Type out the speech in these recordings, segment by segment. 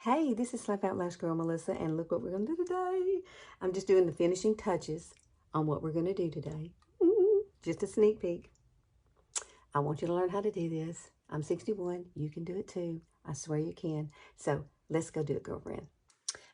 Hey, this is Slap Out Lash Girl Melissa, and look what we're going to do today. I'm just doing the finishing touches on what we're going to do today. Just a sneak peek. I want you to learn how to do this. I'm 61. You can do it too. I swear you can. So let's go do it, girlfriend.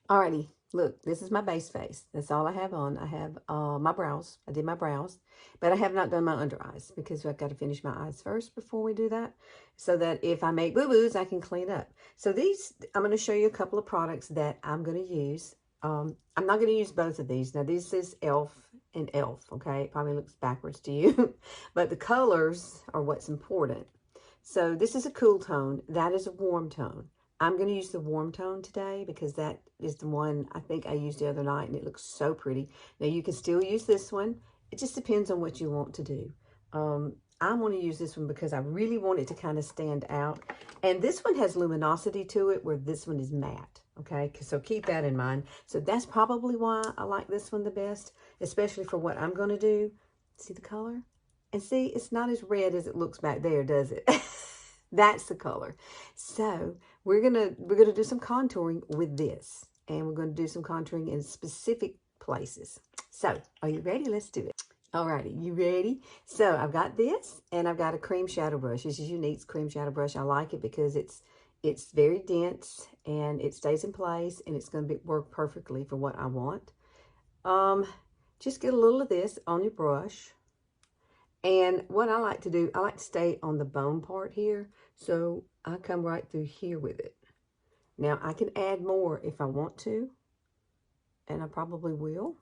Alrighty, look, this is my base face. That's all I have on. I have my brows. I did my brows, but I have not done my under eyes because I've got to finish my eyes first before we do that, so that if I make boo-boos, I can clean up. So these, I'm going to show you a couple of products that I'm going to use. I'm not going to use both of these. Now, this is e.l.f. and e.l.f., okay? It probably looks backwards to you, but the colors are what's important. So this is a cool tone. That is a warm tone. I'm going to use the warm tone today because that is the one I think I used the other night and it looks so pretty. Now you can still use this one. It just depends on what you want to do. I want to use this one because I really want it to kind of stand out. And this one has luminosity to it where this one is matte. Okay, so keep that in mind. So that's probably why I like this one the best, especially for what I'm going to do. See the color? And see, it's not as red as it looks back there, does it? That's the color. So we're gonna do some contouring with this, and we're gonna do some contouring in specific places. So are you ready? Let's do it. Alrighty, you ready? So I've got this, and I've got a cream shadow brush. This is Younique's cream shadow brush. I like it because it's very dense and it stays in place, and it's gonna work perfectly for what I want. Just get a little of this on your brush. And what I like to do, I like to stay on the bone part here. So I come right through here with it. Now I can add more if I want to. And I probably will.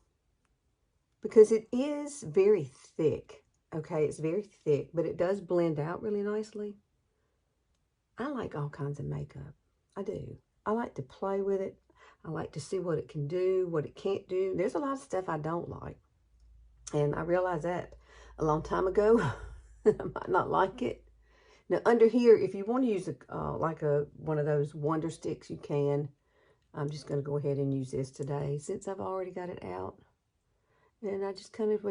Because it is very thick. Okay, it's very thick. But it does blend out really nicely. I like all kinds of makeup. I do. I like to play with it. I like to see what it can do, what it can't do. There's a lot of stuff I don't like. And I realized that a long time ago. I might not like it. Now under here, if you want to use one of those Wonder Sticks, you can. I'm just going to go ahead and use this today since I've already got it out. And I just kind of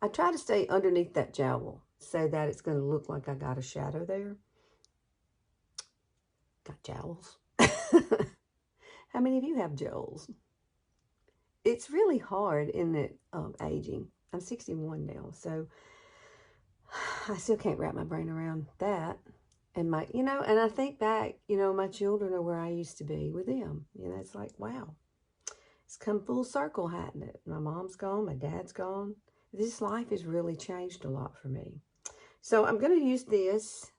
I try to stay underneath that jowl so that it's going to look like I got a shadow there. Got jowls. How many of you have jowls? It's really hard, isn't it, aging? I'm 61 now, so I still can't wrap my brain around that. And and I think back, my children are where I used to be with them. It's like, wow, it's come full circle, hadn't it? My mom's gone, my dad's gone. This life has really changed a lot for me. So I'm going to use this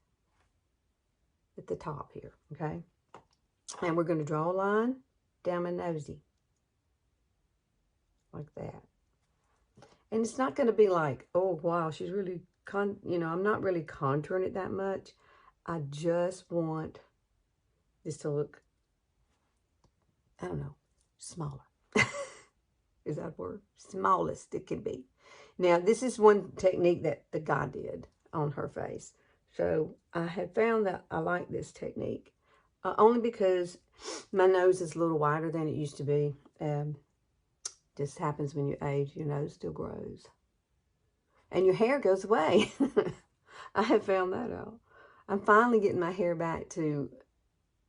at the top here, okay? And we're going to draw a line down my nosy. Like that. And it's not going to be like, oh, wow, she's really, I'm not really contouring it that much. I just want this to look, I don't know, smaller. Is that a word? Smallest it can be. Now, this is one technique that the guy did on her face. So I had found that I like this technique. Only because my nose is a little wider than it used to be. Just happens when you age, your nose still grows. And your hair goes away. I have found that out. I'm finally getting my hair back to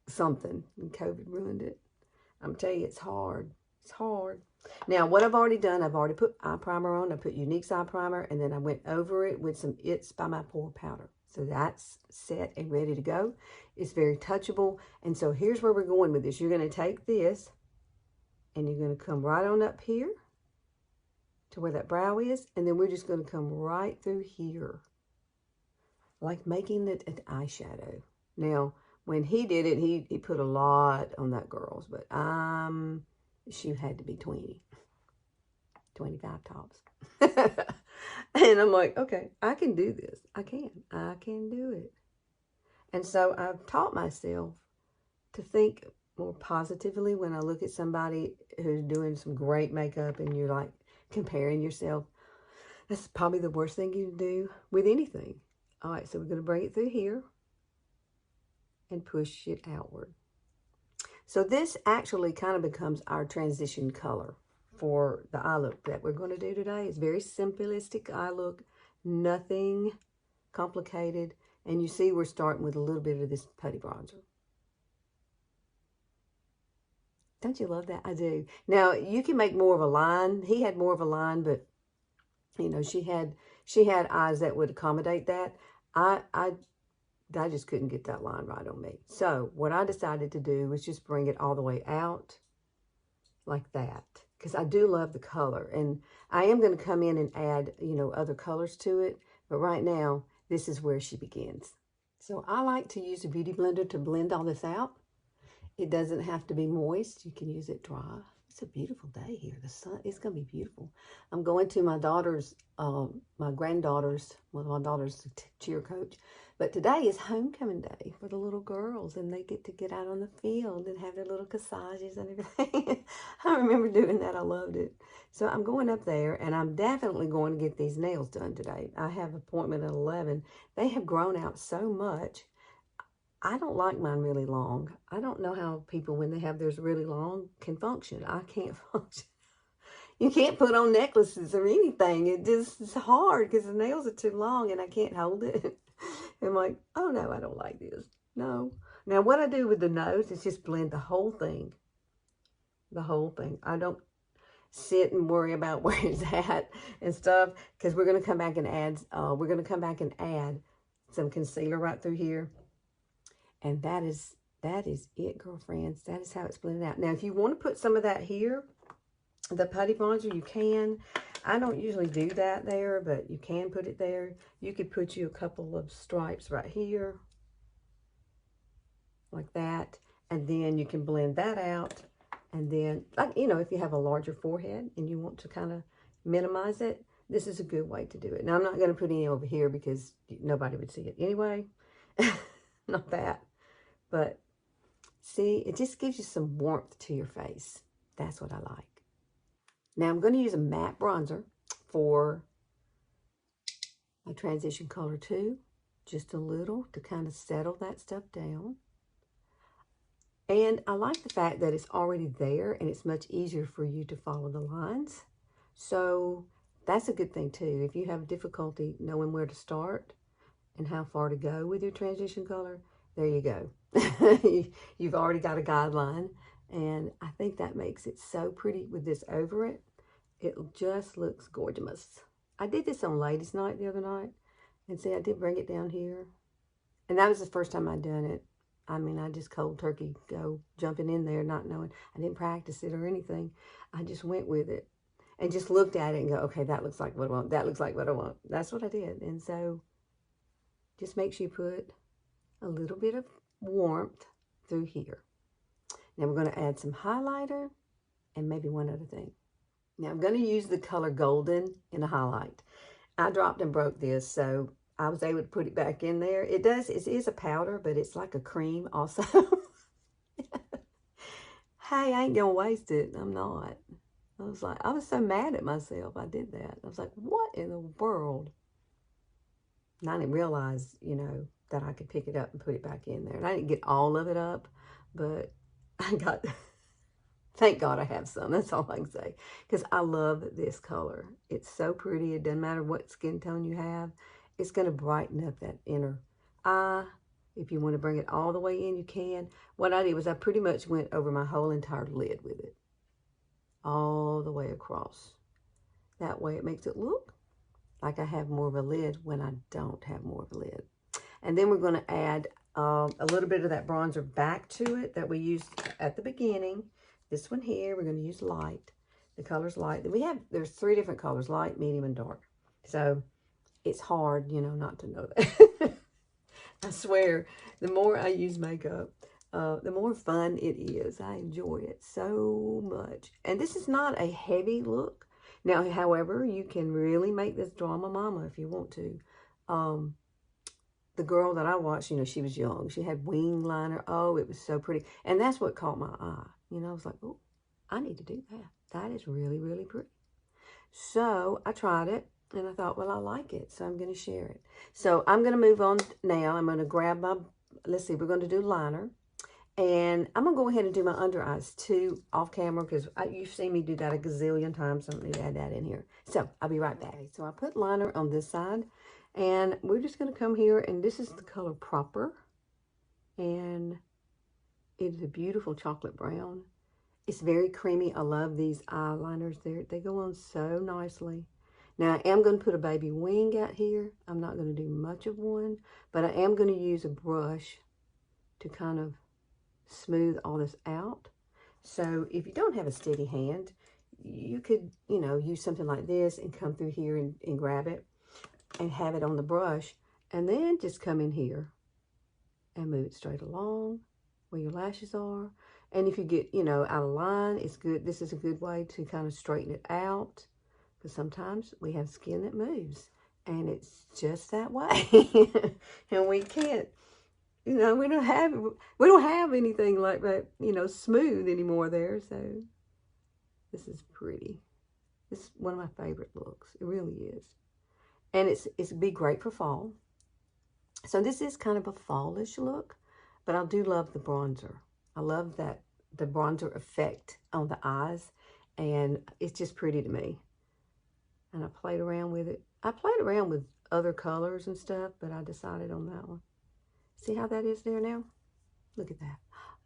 something, and COVID ruined it. I'm telling you, it's hard. It's hard. Now, what I've already done, I've already put eye primer on. I put Younique's eye primer, and then I went over it with some It's by My Pore powder. So that's set and ready to go. It's very touchable. And so here's where we're going with this. You're going to take this, and you're going to come right on up here to where that brow is, and then we're just going to come right through here, like making it an eyeshadow. Now, when he did it, he put a lot on that girl's, but she had to be 25 tops. And I'm like, okay, I can do this. I can do it. And so I've taught myself to think more positively when I look at somebody who's doing some great makeup and you're like comparing yourself. That's probably the worst thing you can do with anything. All right, so we're going to bring it through here and push it outward. So this actually kind of becomes our transition color for the eye look that we're going to do today. It's very simplistic eye look, nothing complicated. And you see we're starting with a little bit of this putty bronzer. Don't you love that? I do. Now, you can make more of a line. He had more of a line, but, you know, she had eyes that would accommodate that. I just couldn't get that line right on me. So what I decided to do was just bring it all the way out like that, because I do love the color. And I am going to come in and add, you know, other colors to it. But right now, this is where she begins. So I like to use a beauty blender to blend all this out. It doesn't have to be moist. You can use it dry. It's a beautiful day here. The sun, it's going to be beautiful. I'm going to my daughter's, my granddaughter's, well, my daughter's cheer coach. But today is homecoming day for the little girls, and they get to get out on the field and have their little corsages and everything. I remember doing that. I loved it. So I'm going up there, and I'm definitely going to get these nails done today. I have an appointment at 11. They have grown out so much. I don't like mine really long. I don't know how people, when they have theirs really long, can function. I can't function. You can't put on necklaces or anything. It just is hard because the nails are too long and I can't hold it. I'm like, oh no, I don't like this. No. Now what I do with the nose is just blend the whole thing. The whole thing. I don't sit and worry about where it's at and stuff, because we're going to come back and add, some concealer right through here. And that is it, girlfriends. That is how it's blended out. Now, if you want to put some of that here, the putty bronzer, you can. I don't usually do that there, but you can put it there. You could put you a couple of stripes right here, like that. And then you can blend that out. And then, like, you know, if you have a larger forehead and you want to kind of minimize it, this is a good way to do it. Now, I'm not going to put any over here because nobody would see it anyway. Not that. But see, it just gives you some warmth to your face. That's what I like. Now I'm going to use a matte bronzer for my transition color 2. Just a little to kind of settle that stuff down. And I like the fact that it's already there and it's much easier for you to follow the lines. So that's a good thing too. If you have difficulty knowing where to start and how far to go with your transition color, there you go. You've already got a guideline, and I think that makes it so pretty with this over it. It just looks gorgeous. I did this on ladies' night the other night, and see, I did bring it down here, and that was the first time I'd done it. I mean, I just cold turkey go jumping in there, not knowing. I didn't practice it or anything. I just went with it and just looked at it and go, okay, that looks like what I want. That looks like what I want. That's what I did. And so just make sure you put a little bit of warmth through here. Now we're going to add some highlighter and maybe one other thing. Now I'm going to use the color Golden in a highlight. I dropped and broke this, so I was able to put it back in there. It is a powder, but it's like a cream also. Hey, I ain't going to waste it. I'm not. I was so mad at myself. I did that. I was like, what in the world? And I didn't realize, you know, that I could pick it up and put it back in there. And I didn't get all of it up, but I got, thank God I have some. That's all I can say. Because I love this color. It's so pretty. It doesn't matter what skin tone you have. It's going to brighten up that inner eye. If you want to bring it all the way in, you can. What I did was I pretty much went over my whole entire lid with it. All the way across. That way it makes it look like I have more of a lid when I don't have more of a lid. And then we're going to add a little bit of that bronzer back to it that we used at the beginning. This one here, we're going to use light. The color's light. There's 3 different colors, light, medium, and dark. So it's hard, you know, not to know that. I swear, the more I use makeup, the more fun it is. I enjoy it so much. And this is not a heavy look. Now, however, you can really make this drama mama if you want to. The girl that I watched, you know, she was young. She had wing liner. Oh, it was so pretty. And that's what caught my eye. You know, I was like, oh, I need to do that. That is really, really pretty. So I tried it and I thought, well, I like it. So I'm going to share it. So I'm going to move on now. I'm going to grab my, let's see, we're going to do liner. And I'm going to go ahead and do my under eyes too off camera because you've seen me do that a gazillion times. So I don't need to add that in here. So I'll be right back. So I put liner on this side. And we're just going to come here, and this is the color Proper. And it is a beautiful chocolate brown. It's very creamy. I love these eyeliners. They go on so nicely. Now, I am going to put a baby wing out here. I'm not going to do much of one, but I am going to use a brush to kind of smooth all this out. So if you don't have a steady hand, you could, you know, use something like this and come through here and grab it and have it on the brush, and then just come in here and move it straight along where your lashes are. And if you get, you know, out of line, it's good. This is a good way to kind of straighten it out, because sometimes we have skin that moves and it's just that way. And we can't, you know, we don't have anything like that, you know, smooth anymore there. So this is pretty. This is one of my favorite looks. It really is. And it's be great for fall. So this is kind of a fallish look, but I do love the bronzer. I love that the bronzer effect on the eyes, and it's just pretty to me. And I played around with it. I played around with other colors and stuff, but I decided on that one. See how that is there now? Look at that.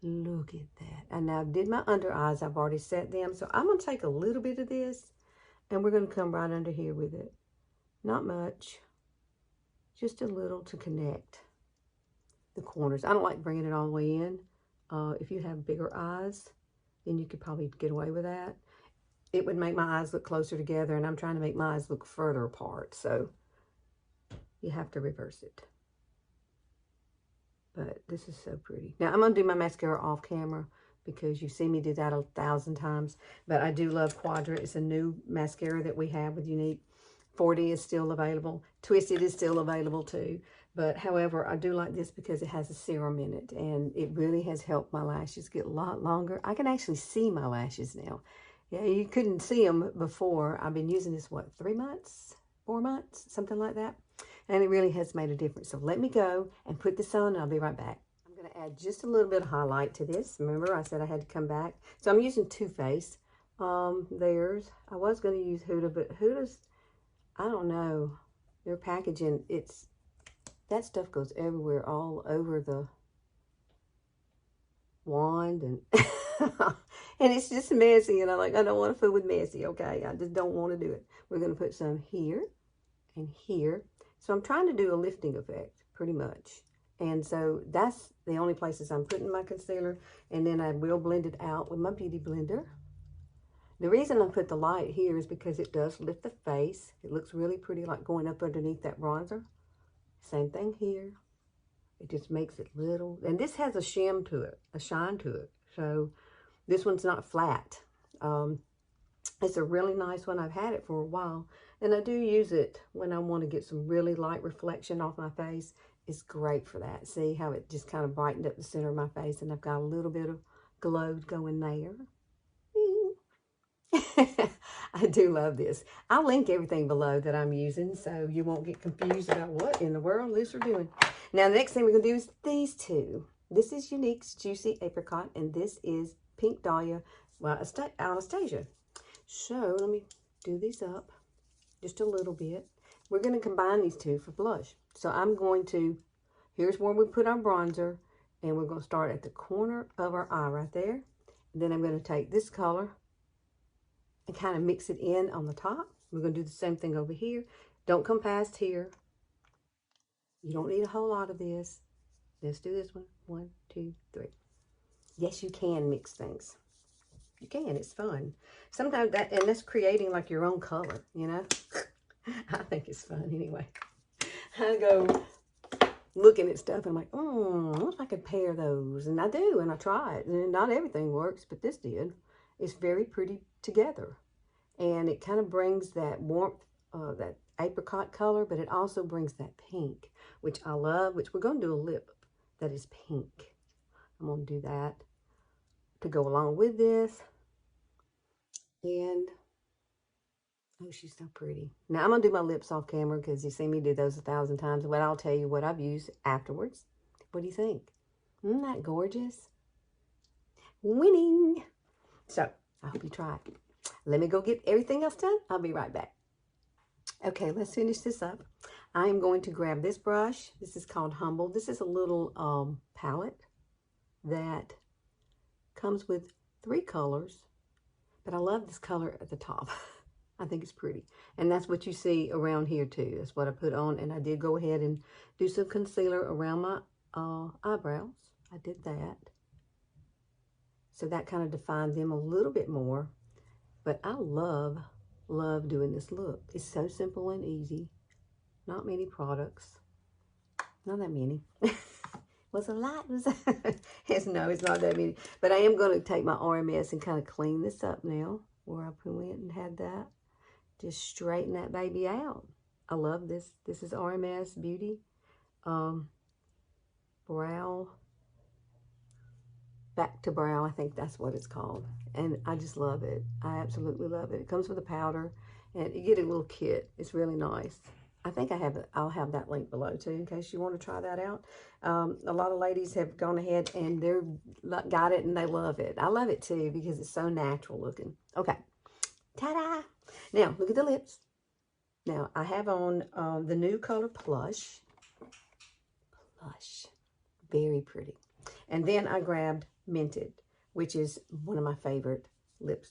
Look at that. And now I did my under eyes. I've already set them. So I'm going to take a little bit of this, and we're going to come right under here with it. Not much. Just a little to connect the corners. I don't like bringing it all the way in. If you have bigger eyes, then you could probably get away with that. It would make my eyes look closer together, and I'm trying to make my eyes look further apart. So you have to reverse it. But this is so pretty. Now I'm going to do my mascara off camera because you see me do that 1,000 times. But I do love Quadra. It's a new mascara that we have with Younique. 40 is still available. Twisted is still available too. But however, I do like this because it has a serum in it, and it really has helped my lashes get a lot longer. I can actually see my lashes now. Yeah, you couldn't see them before. I've been using this, what, 3 months, 4 months, something like that. And it really has made a difference. So let me go and put this on, and I'll be right back. I'm going to add just a little bit of highlight to this. Remember, I said I had to come back. So I'm using Too Faced. Theirs. I was going to use Huda, but Huda's, I don't know. Their packaging, that stuff goes everywhere, all over the wand, and and it's just messy, and I don't want to fool with messy, okay? I just don't want to do it. We're going to put some here and here. So I'm trying to do a lifting effect, pretty much. And so that's the only places I'm putting my concealer, and then I will blend it out with my Beauty Blender. The reason I put the light here is because it does lift the face. It looks really pretty, like going up underneath that bronzer. Same thing here. It just makes it little. And this has a shim to it, a shine to it. So this one's not flat. It's a really nice one. I've had it for a while. And I do use it when I want to get some really light reflection off my face. It's great for that. See how it just kind of brightened up the center of my face, and I've got a little bit of glow going there. I do love this. I'll link everything below that I'm using, so you won't get confused about what in the world Liz are doing. Now, the next thing we're going to do is these two. This is Younique's Juicy Apricot, and this is Pink Dahlia, well, Anastasia. So let me do these up just a little bit. We're going to combine these two for blush. So I'm going to, here's where we put our bronzer, and we're going to start at the corner of our eye right there. And then I'm going to take this color and kind of mix it in on the top. We're going to do the same thing over here. Don't come past here. You don't need a whole lot of this. Let's do this one. 1, 2, 3. Yes, you can mix things. You can. It's fun. Sometimes that's creating like your own color, you know. I think it's fun anyway. I go looking at stuff and I'm like, what if I could pair those? And I do, and I try it. And not everything works, but this did. It's very pretty together. And it kind of brings that warmth, that apricot color, but it also brings that pink, which I love, which we're going to do a lip that is pink. I'm going to do that to go along with this. And, oh, she's so pretty. Now, I'm going to do my lips off camera because you see me do those 1,000 times, but I'll tell you what I've used afterwards. What do you think? Isn't that gorgeous? Winning! So, I hope you try it. Let me go get everything else done. I'll be right back. Okay, let's finish this up. I am going to grab this brush. This is called Humble. This is a little palette that comes with 3 colors, but I love this color at the top. I think it's pretty. And that's what you see around here too. That's what I put on. And I did go ahead and do some concealer around my eyebrows. I did that. So that kind of defined them a little bit more. But I love doing this look. It's so simple and easy. Not many products. Not that many. Was a lot. It's not that many. But I am going to take my RMS and kind of clean this up now. Where I went and had that. Just straighten that baby out. I love this. This is RMS Beauty. Brow. Back to brow, I think that's what it's called. And I just love it. I absolutely love it. It comes with a powder. And you get a little kit. It's really nice. I think I'll have that link below too in case you want to try that out. A lot of ladies have gone ahead and they've got it and they love it. I love it too because it's so natural looking. Okay. Ta-da! Now, look at the lips. Now, I have on the new color Plush. Plush. Very pretty. And then I grabbed Minted, which is one of my favorite lip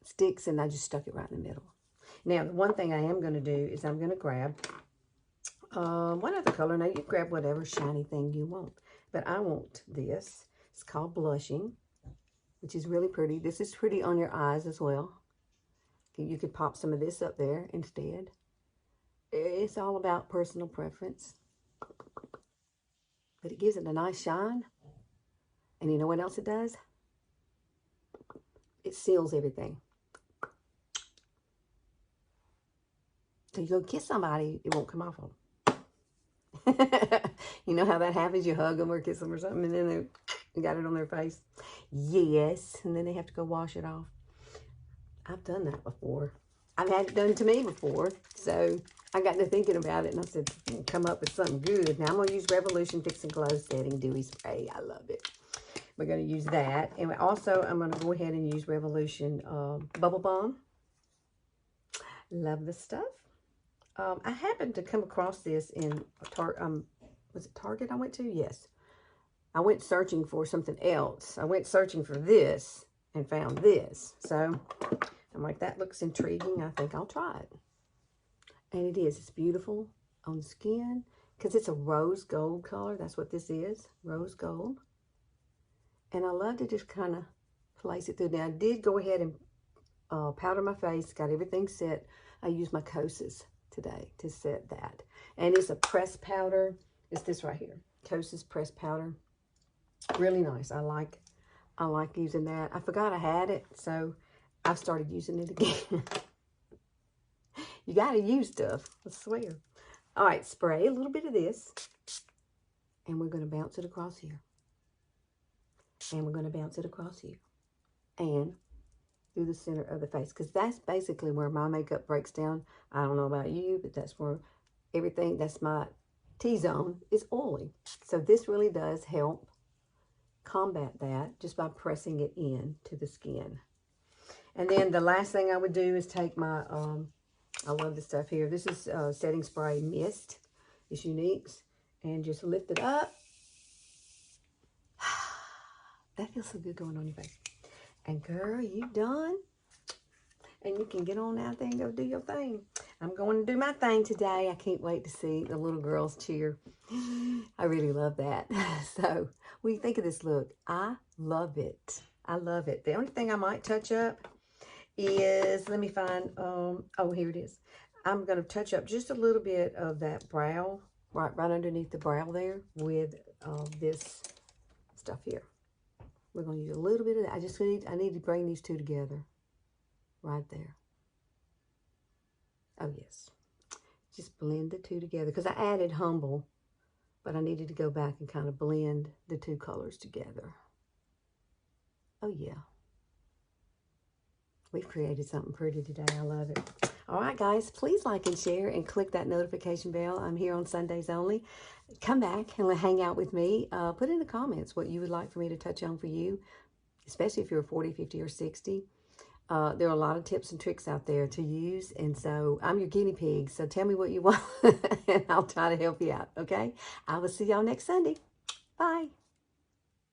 sticks, and I just stuck it right in the middle. Now, the one thing I am going to do is I'm going to grab one other color. Now, you grab whatever shiny thing you want, but I want this. It's called Blushing, which is really pretty. This is pretty on your eyes as well. You could pop some of this up there instead. It's all about personal preference. But it gives it a nice shine. And you know what else it does? It seals everything. So you go kiss somebody, it won't come off of them. You know how that happens? You hug them or kiss them or something, and then they got it on their face. Yes, and then they have to go wash it off. I've done that before. I've had it done to me before. So I got to thinking about it, and I said, come up with something good. Now I'm going to use Revolution Fix and Glow Setting Dewy Spray. I love it. We're going to use that. And also, I'm going to go ahead and use Revolution Bubble Balm. Love this stuff. I happened to come across this in, was it Target I went to? Yes. I went searching for something else. I went searching for this and found this. So I'm like, that looks intriguing. I think I'll try it. And it is. It's beautiful on the skin because it's a rose gold color. That's what this is, rose gold. And I love to just kind of place it through. Now, I did go ahead and powder my face, got everything set. I used my Kosas today to set that. And it's a pressed powder. It's this right here, Kosas pressed powder. Really nice. I like using that. I forgot I had it, so I've started using it again. You got to use stuff, I swear. All right, spray a little bit of this. And we're going to bounce it across here. And we're going to bounce it across here. And through the center of the face. Because that's basically where my makeup breaks down. I don't know about you, but that's where everything, that's my T-zone, is oily. So this really does help combat that just by pressing it in to the skin. And then the last thing I would do is take my, I love this stuff here. This is setting spray mist. It's Younique's. And just lift it up. That feels so good going on your face. And girl, you done. And you can get on out there and go do your thing. I'm going to do my thing today. I can't wait to see the little girls cheer. I really love that. So, what do you think of this look? I love it. I love it. The only thing I might touch up is, let me find, oh, here it is. I'm going to touch up just a little bit of that brow, right underneath the brow there with this stuff here. We're going to use a little bit of that. I need to bring these two together. Right there. Oh, yes. Just blend the two together. Because I added Humble. But I needed to go back and kind of blend the two colors together. Oh, yeah. We've created something pretty today. I love it. All right, guys. Please like and share and click that notification bell. I'm here on Sundays only. Come back and hang out with me. Put in the comments what you would like for me to touch on for you. Especially if you're 40, 50, or 60. There are a lot of tips and tricks out there to use. And so I'm your guinea pig. So tell me what you want. And I'll try to help you out. Okay? I will see y'all next Sunday. Bye.